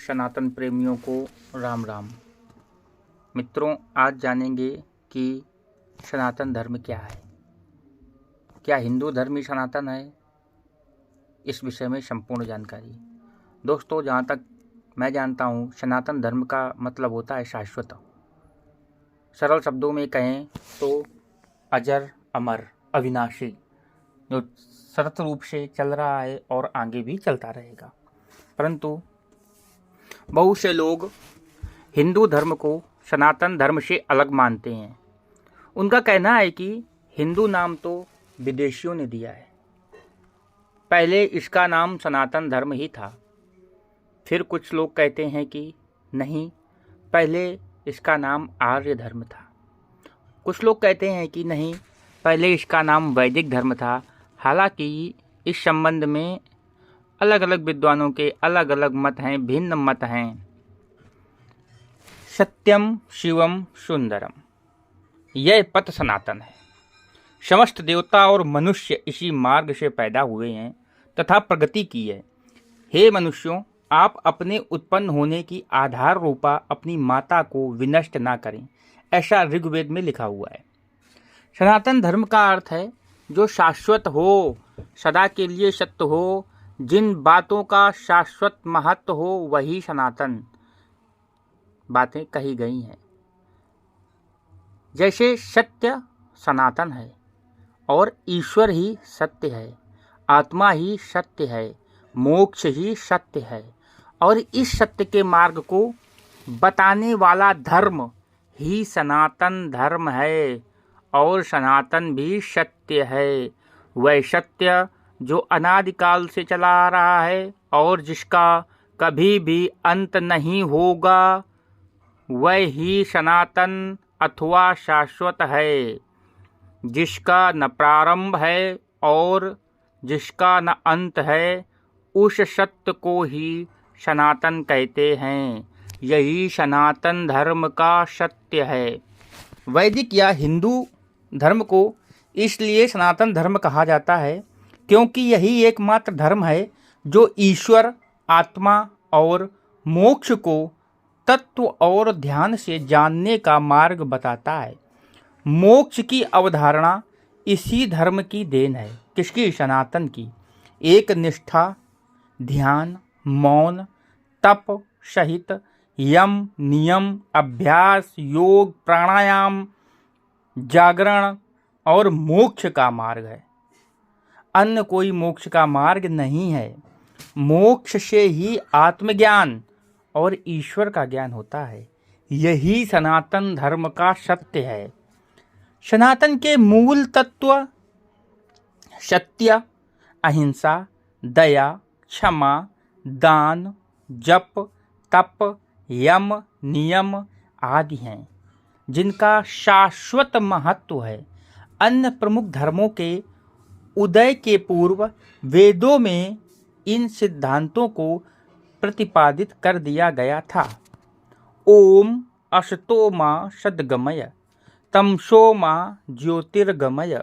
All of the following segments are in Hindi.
सनातन प्रेमियों को राम राम। मित्रों, आज जानेंगे कि सनातन धर्म क्या है। क्या हिंदू धर्म ही सनातन है? इस विषय में संपूर्ण जानकारी। दोस्तों, जहाँ तक मैं जानता हूँ, सनातन धर्म का मतलब होता है शाश्वत। सरल शब्दों में कहें तो अजर, अमर, अविनाशी, जो सतत रूप से चल रहा है और आगे भी चलता रहेगा। परंतु बहुत से लोग हिंदू धर्म को सनातन धर्म से अलग मानते हैं। उनका कहना है कि हिंदू नाम तो विदेशियों ने दिया है, पहले इसका नाम सनातन धर्म ही था। फिर कुछ लोग कहते हैं कि नहीं, पहले इसका नाम आर्य धर्म था। कुछ लोग कहते हैं कि नहीं, पहले इसका नाम वैदिक धर्म था। हालांकि इस संबंध में अलग अलग विद्वानों के अलग अलग मत हैं, भिन्न मत हैं। सत्यम शिवम सुंदरम, यह पथ सनातन है। समस्त देवता और मनुष्य इसी मार्ग से पैदा हुए हैं तथा प्रगति की है। हे मनुष्यों, आप अपने उत्पन्न होने की आधार रूपा अपनी माता को विनष्ट ना करें, ऐसा ऋग्वेद में लिखा हुआ है। सनातन धर्म का अर्थ है जो शाश्वत हो, सदा के लिए सत्य हो, जिन बातों का शाश्वत महत्व हो, वही सनातन बातें कही गई हैं। जैसे सत्य सनातन है और ईश्वर ही सत्य है, आत्मा ही सत्य है, मोक्ष ही सत्य है, और इस सत्य के मार्ग को बताने वाला धर्म ही सनातन धर्म है। और सनातन भी सत्य है, वह सत्य जो अनादिकाल से चला आ रहा है और जिसका कभी भी अंत नहीं होगा, वह ही सनातन अथवा शाश्वत है। जिसका न प्रारंभ है और जिसका न अंत है, उस सत्य को ही सनातन कहते हैं। यही सनातन धर्म का सत्य है। वैदिक या हिंदू धर्म को इसलिए सनातन धर्म कहा जाता है क्योंकि यही एकमात्र धर्म है जो ईश्वर, आत्मा और मोक्ष को तत्व और ध्यान से जानने का मार्ग बताता है। मोक्ष की अवधारणा इसी धर्म की देन है। किसकी? सनातन की। एक निष्ठा, ध्यान, मौन, तप सहित यम, नियम, अभ्यास, योग, प्राणायाम, जागरण और मोक्ष का मार्ग है। अन्य कोई मोक्ष का मार्ग नहीं है। मोक्ष से ही आत्मज्ञान और ईश्वर का ज्ञान होता है। यही सनातन धर्म का सत्य है। सनातन के मूल तत्व सत्य, अहिंसा, दया, क्षमा, दान, जप, तप, यम, नियम आदि हैं, जिनका शाश्वत महत्व है। अन्य प्रमुख धर्मों के उदय के पूर्व वेदों में इन सिद्धांतों को प्रतिपादित कर दिया गया था। ओम असतो मा सद्गमय, तमसो मा ज्योतिर्गमय,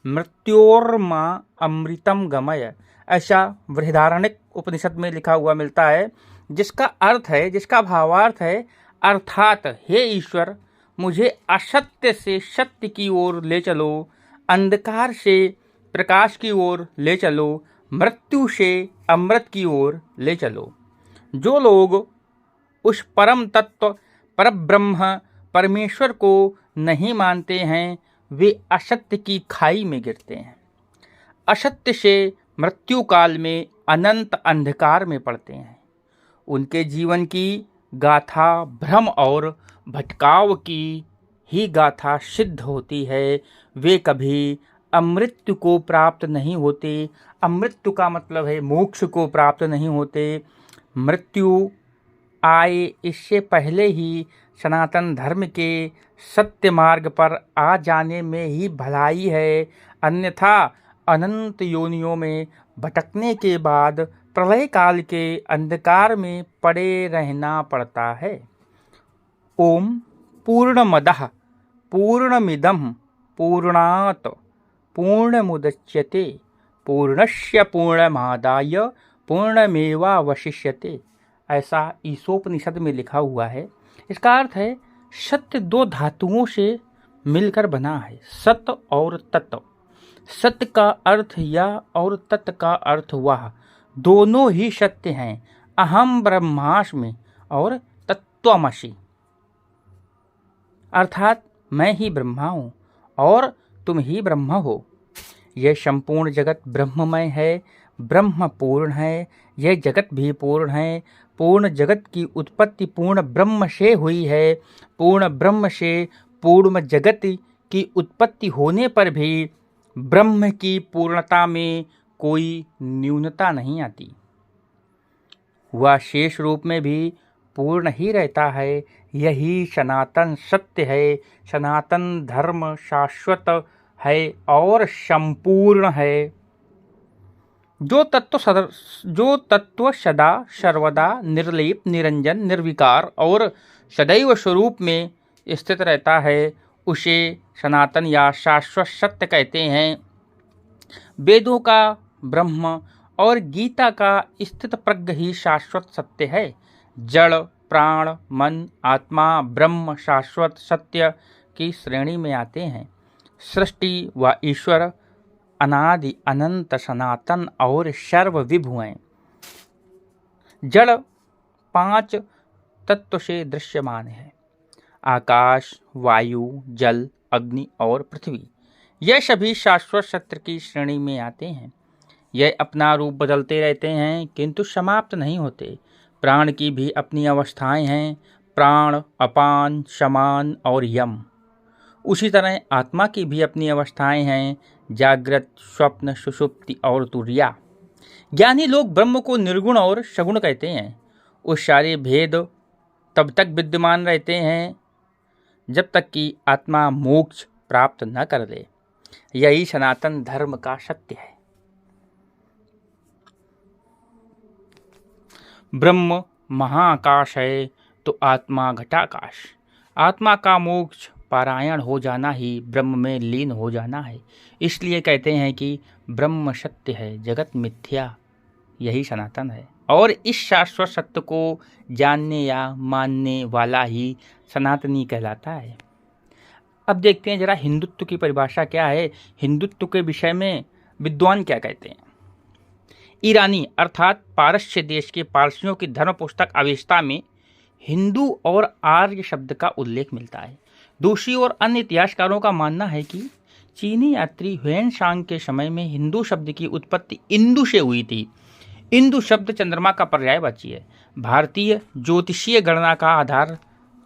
मृत्योर्मा अमृतम गमय, ऐसा बृहदारण्यक उपनिषद में लिखा हुआ मिलता है, जिसका अर्थ है, जिसका भावार्थ है, अर्थात हे ईश्वर, मुझे असत्य से सत्य की ओर ले चलो, अंधकार से प्रकाश की ओर ले चलो, मृत्यु से अमृत की ओर ले चलो। जो लोग उस परम तत्व परब्रह्म परमेश्वर को नहीं मानते हैं, वे असत्य की खाई में गिरते हैं। असत्य से मृत्यु काल में अनंत अंधकार में पड़ते हैं। उनके जीवन की गाथा भ्रम और भटकाव की ही गाथा सिद्ध होती है। वे कभी अमृत्यु को प्राप्त नहीं होते। अमृत्यु का मतलब है मोक्ष को प्राप्त नहीं होते। मृत्यु आए इससे पहले ही सनातन धर्म के सत्य मार्ग पर आ जाने में ही भलाई है, अन्यथा अनंत योनियों में भटकने के बाद प्रलय काल के अंधकार में पड़े रहना पड़ता है। ओम पूर्णमदः पूर्णमिदं पूर्णात् पूर्णमुदच्यते पूर्णस्य पूर्णमादाय पूर्णमेवावशिष्यते, ऐसा ईशोपनिषद में लिखा हुआ है। इसका अर्थ है सत्य दो धातुओं से मिलकर बना है, सत और तत्व। सत्य का अर्थ यह और तत्व का अर्थ वह, दोनों ही सत्य हैं। अहम ब्रह्मास्मि और तत्त्वमसि, अर्थात मैं ही ब्रह्मा हूँ और तुम ही ब्रह्म हो। यह संपूर्ण जगत ब्रह्ममय है, ब्रह्म पूर्ण है, यह जगत भी पूर्ण है। पूर्ण जगत की उत्पत्ति पूर्ण ब्रह्म से हुई है। पूर्ण ब्रह्म से पूर्ण जगत की उत्पत्ति होने पर भी ब्रह्म की पूर्णता में कोई न्यूनता नहीं आती। वह शेष रूप में भी पूर्ण ही रहता है। यही सनातन सत्य है। सनातन धर्म शाश्वत है और संपूर्ण है। जो तत्व सदा सर्वदा निर्लेप निरंजन निर्विकार और सदैव स्वरूप में स्थित रहता है, उसे सनातन या शाश्वत सत्य कहते हैं। वेदों का ब्रह्म और गीता का स्थित प्रज्ञ ही शाश्वत सत्य है। जड़, प्राण, मन, आत्मा, ब्रह्म शाश्वत सत्य की श्रेणी में आते हैं। सृष्टि व ईश्वर अनादि अनंत सनातन और सर्वविभु हैं। जड़ 5 तत्व से दृश्यमान है। आकाश, वायु, जल, अग्नि और पृथ्वी, यह सभी शाश्वत सत्य की श्रेणी में आते हैं। यह अपना रूप बदलते रहते हैं किंतु समाप्त नहीं होते। प्राण की भी अपनी अवस्थाएं हैं, प्राण, अपान, समान और यम। उसी तरह आत्मा की भी अपनी अवस्थाएं हैं, जागृत, स्वप्न, सुषुप्ति और तुर्या। ज्ञानी लोग ब्रह्म को निर्गुण और सगुण कहते हैं। उस सारे भेद तब तक विद्यमान रहते हैं जब तक कि आत्मा मोक्ष प्राप्त न कर ले। यही सनातन धर्म का सत्य है। ब्रह्म महाआकाश है तो आत्मा घटाकाश। आत्मा का मोक्ष पारायण हो जाना ही ब्रह्म में लीन हो जाना है। इसलिए कहते हैं कि ब्रह्म सत्य है, जगत मिथ्या। यही सनातन है और इस शाश्वत सत्य को जानने या मानने वाला ही सनातनी कहलाता है। अब देखते हैं जरा हिंदुत्व की परिभाषा क्या है। हिंदुत्व के विषय में विद्वान क्या कहते हैं। ईरानी अर्थात पारस्य देश के पारसियों की धर्म पुस्तक अवेस्ता में हिंदू और आर्य शब्द का उल्लेख मिलता है। दूसरी ओर अन्य इतिहासकारों का मानना है कि चीनी यात्री ह्वेन सांग के समय में हिंदू शब्द की उत्पत्ति इंदु से हुई थी। इंदु शब्द चंद्रमा का पर्यायवाची है। भारतीय ज्योतिषीय गणना का आधार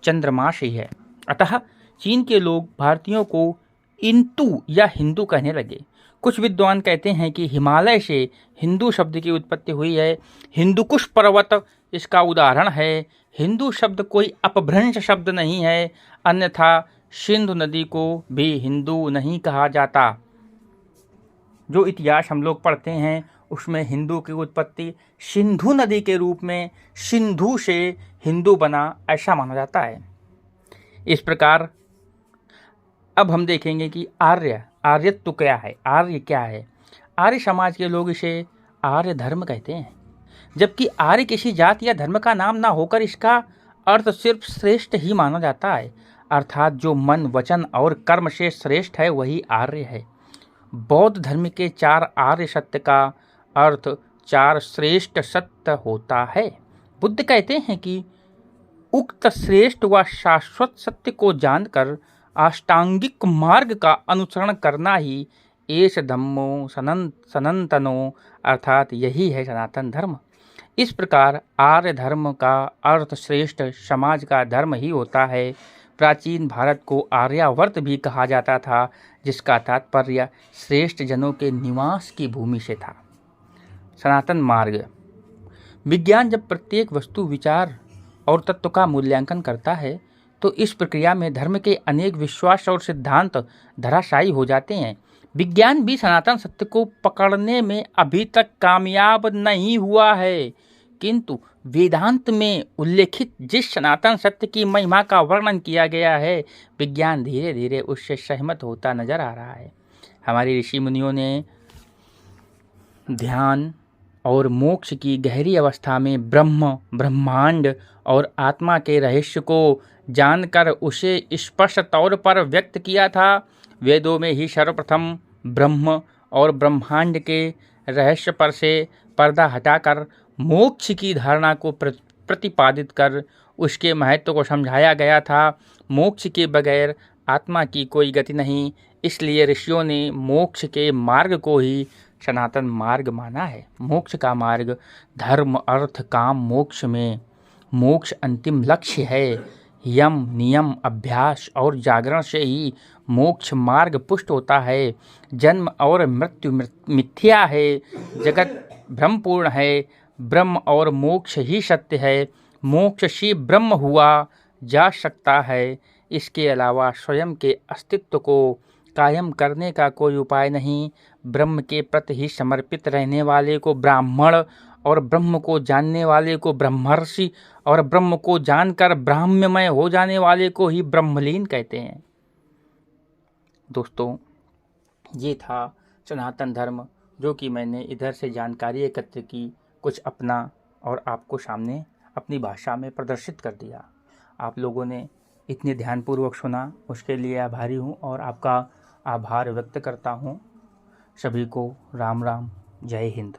चंद्रमा से है। अतः चीन के लोग भारतीयों को इंतु या हिंदू कहने लगे। कुछ विद्वान कहते हैं कि हिमालय से हिंदू शब्द की उत्पत्ति हुई है। हिंदुकुश पर्वत इसका उदाहरण है। हिंदू शब्द कोई अपभ्रंश शब्द नहीं है, अन्यथा सिंधु नदी को भी हिंदू नहीं कहा जाता। जो इतिहास हम लोग पढ़ते हैं उसमें हिंदू की उत्पत्ति सिंधु नदी के रूप में सिंधु से हिंदू बना, ऐसा माना जाता है। इस प्रकार अब हम देखेंगे कि आर्यत्व क्या है, आर्य क्या है। आर्य समाज के लोग इसे आर्य धर्म कहते हैं। जबकि आर्य किसी जाति या धर्म का नाम ना होकर इसका अर्थ सिर्फ श्रेष्ठ ही माना जाता है, अर्थात जो मन, वचन और कर्म से श्रेष्ठ है वही आर्य है। बौद्ध धर्म के 4 आर्य सत्य का अर्थ 4 श्रेष्ठ सत्य होता है। बुद्ध कहते हैं कि उक्त श्रेष्ठ व शाश्वत सत्य को जानकर अष्टांगिक मार्ग का अनुसरण करना ही एष धम्मो सनातनो, अर्थात यही है सनातन धर्म। इस प्रकार आर्य धर्म का अर्थ श्रेष्ठ समाज का धर्म ही होता है। प्राचीन भारत को आर्यावर्त भी कहा जाता था, जिसका तात्पर्य श्रेष्ठ जनों के निवास की भूमि से था। सनातन मार्ग। विज्ञान जब प्रत्येक वस्तु, विचार और तत्व का मूल्यांकन करता है तो इस प्रक्रिया में धर्म के अनेक विश्वास और सिद्धांत धराशायी हो जाते हैं। विज्ञान भी सनातन सत्य को पकड़ने में अभी तक कामयाब नहीं हुआ है, किंतु वेदांत में उल्लेखित जिस सनातन सत्य की महिमा का वर्णन किया गया है, विज्ञान धीरे धीरे उससे सहमत होता नजर आ रहा है। हमारे ऋषि मुनियों ने ध्यान, और मोक्ष की गहरी अवस्था में ब्रह्म, ब्रह्मांड और आत्मा के रहस्य को जानकर उसे स्पष्ट तौर पर व्यक्त किया था। वेदों में ही सर्वप्रथम ब्रह्म और ब्रह्मांड के रहस्य पर से पर्दा हटाकर मोक्ष की धारणा को प्रतिपादित कर उसके महत्व को समझाया गया था। मोक्ष के बगैर आत्मा की कोई गति नहीं, इसलिए ऋषियों ने मोक्ष के मार्ग को ही सनातन मार्ग माना है। मोक्ष का मार्ग धर्म, अर्थ, काम, मोक्ष में मोक्ष अंतिम लक्ष्य है। यम, नियम, अभ्यास और जागरण से ही मोक्ष मार्ग पुष्ट होता है। जन्म और मृत्यु मिथ्या है, जगत भ्रमपूर्ण है, ब्रह्म और मोक्ष ही सत्य है। मोक्ष ही ब्रह्म हुआ जा सकता है, इसके अलावा स्वयं के अस्तित्व को कायम करने का कोई उपाय नहीं। ब्रह्म के प्रति ही समर्पित रहने वाले को ब्राह्मण और ब्रह्म को जानने वाले को ब्रह्मर्षि और ब्रह्म को जानकर ब्राह्ममय हो जाने वाले को ही ब्रह्मलीन कहते हैं। दोस्तों, ये था सनातन धर्म, जो कि मैंने इधर से जानकारी एकत्र की, कुछ अपना और आपको सामने अपनी भाषा में प्रदर्शित कर दिया। आप लोगों ने इतने ध्यानपूर्वक सुना, उसके लिए आभारी हूँ और आपका आभार व्यक्त करता हूँ। सभी को राम राम, जय हिंद।